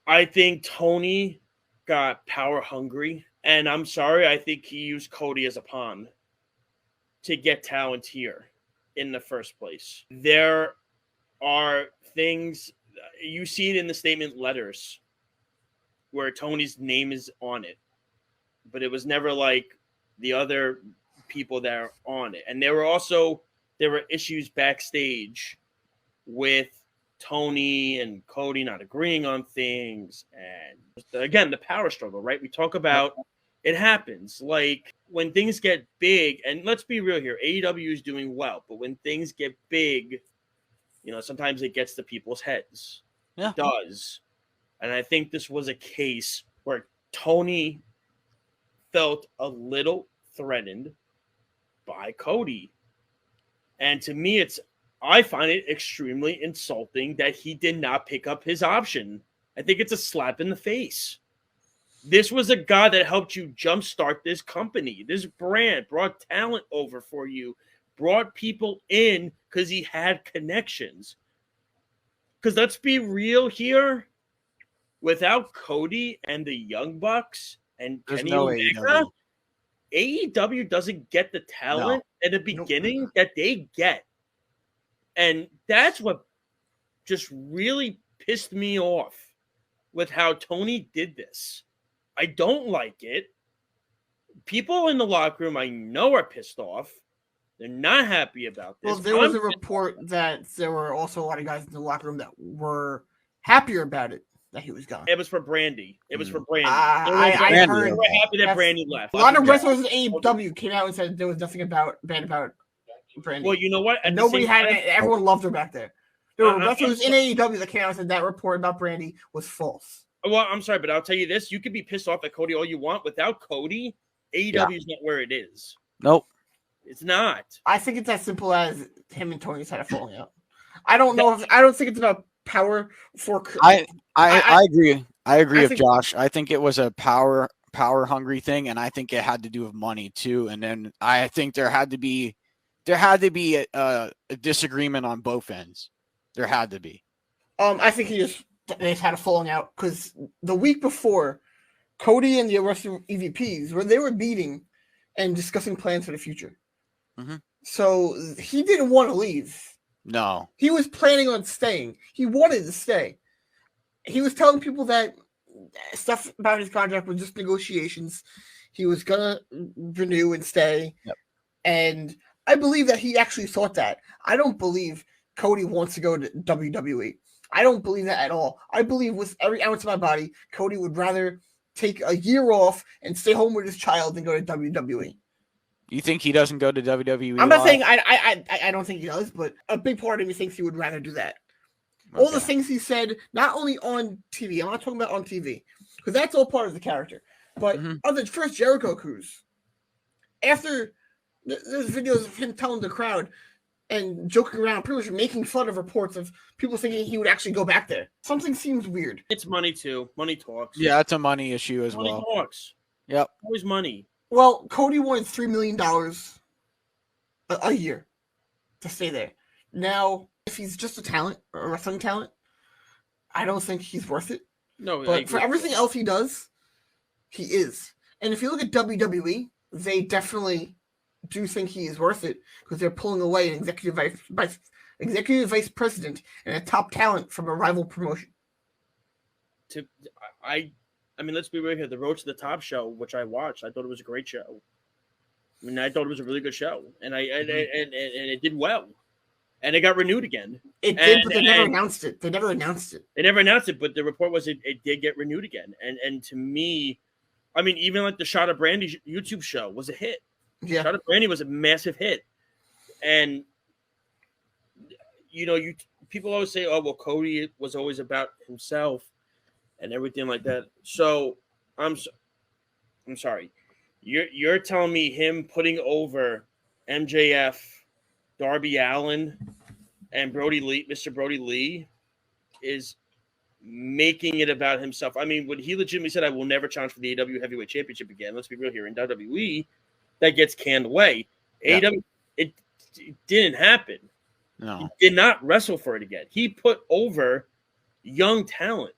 I think Tony got power hungry, and I'm sorry, I think he used Cody as a pawn to get talent here in the first place. There are things, you see it in the statement letters where Tony's name is on it, but it was never like the other people that are on it. And there were issues backstage with Tony and Cody not agreeing on things. And again, the power struggle, right? We talk about it happens. Like when things get big, and let's be real here, AEW is doing well, but when things get big, sometimes it gets to people's heads. Yeah. It does. And I think this was a case where Tony felt a little threatened by Cody. And to me, I find it extremely insulting that he did not pick up his option. I think it's a slap in the face. This was a guy that helped you jumpstart this company, this brand, brought talent over for you, brought people in because he had connections. Because let's be real here, without Cody and the Young Bucks and Kenny Omega, AEW doesn't get the talent at the beginning that they get. And that's what just really pissed me off with how Tony did this. I don't like it. People in the locker room I know are pissed off. They're not happy about this. Well, there was a report that there were also a lot of guys in the locker room that were happier about it, that he was gone. It was for Brandy. I heard they were happy that Brandy left. A lot of wrestlers in AEW came out and said there was nothing bad about Brandy. Well, you know what? Nobody had it. Everyone loved her back there. There were wrestlers in AEW that came out and said that report about Brandy was false. Well, I'm sorry, but I'll tell you this. You could be pissed off at Cody all you want. Without Cody, AEW is not where it is. Nope. It's not. I think it's as simple as him and Tony's had a falling out. I don't think it's about power for. I agree. I agree with Josh. I think it was a power hungry thing, and I think it had to do with money too. And then I think there had to be a disagreement on both ends. There had to be. I think they had a falling out because the week before, Cody and the rest of EVPs they were meeting and discussing plans for the future. Mm-hmm. So he didn't want to leave. No. He was planning on staying. He wanted to stay. He was telling people that stuff about his contract was just negotiations. He was going to renew and stay. Yep. And I believe that he actually thought that. I don't believe Cody wants to go to WWE. I don't believe that at all. I believe with every ounce of my body, Cody would rather take a year off and stay home with his child than go to WWE. You think he doesn't go to WWE? I'm not saying I don't think he does, but a big part of me thinks he would rather do that. Okay. All the things he said, not only on TV, I'm not talking about on TV, because that's all part of the character, but on the first Jericho cruise, after there's videos of him telling the crowd and joking around, pretty much making fun of reports of people thinking he would actually go back there. Something seems weird. It's money too. Money talks. Yeah, it's a money issue as well. Money talks. Yep. Always money. Well, Cody wanted $3 million a year to stay there. Now, if he's just a wrestling talent, I don't think he's worth it. No, but for everything else he does, he is. And if you look at WWE, they definitely do think he is worth it because they're pulling away an executive vice president and a top talent from a rival promotion. I mean, let's be real here. The Road to the Top show, which I watched, I thought it was a great show. I mean, I thought it was a really good show, and and it did well, and it got renewed again. It did, but they never announced it. They never announced it, but the report was it did get renewed again. And to me, I mean, even like the Shot of Brandy YouTube show was a hit. Yeah, Shot of Brandy was a massive hit, and people always say, "Oh, well, Cody was always about himself." And everything like that. So I'm sorry. You're telling me him putting over MJF, Darby Allin, and Mr. Brody Lee, is making it about himself. I mean, when he legitimately said, "I will never challenge for the AEW Heavyweight Championship again," let's be real here. In WWE, that gets canned away. Yeah. AEW, it didn't happen. No, he did not wrestle for it again. He put over young talent.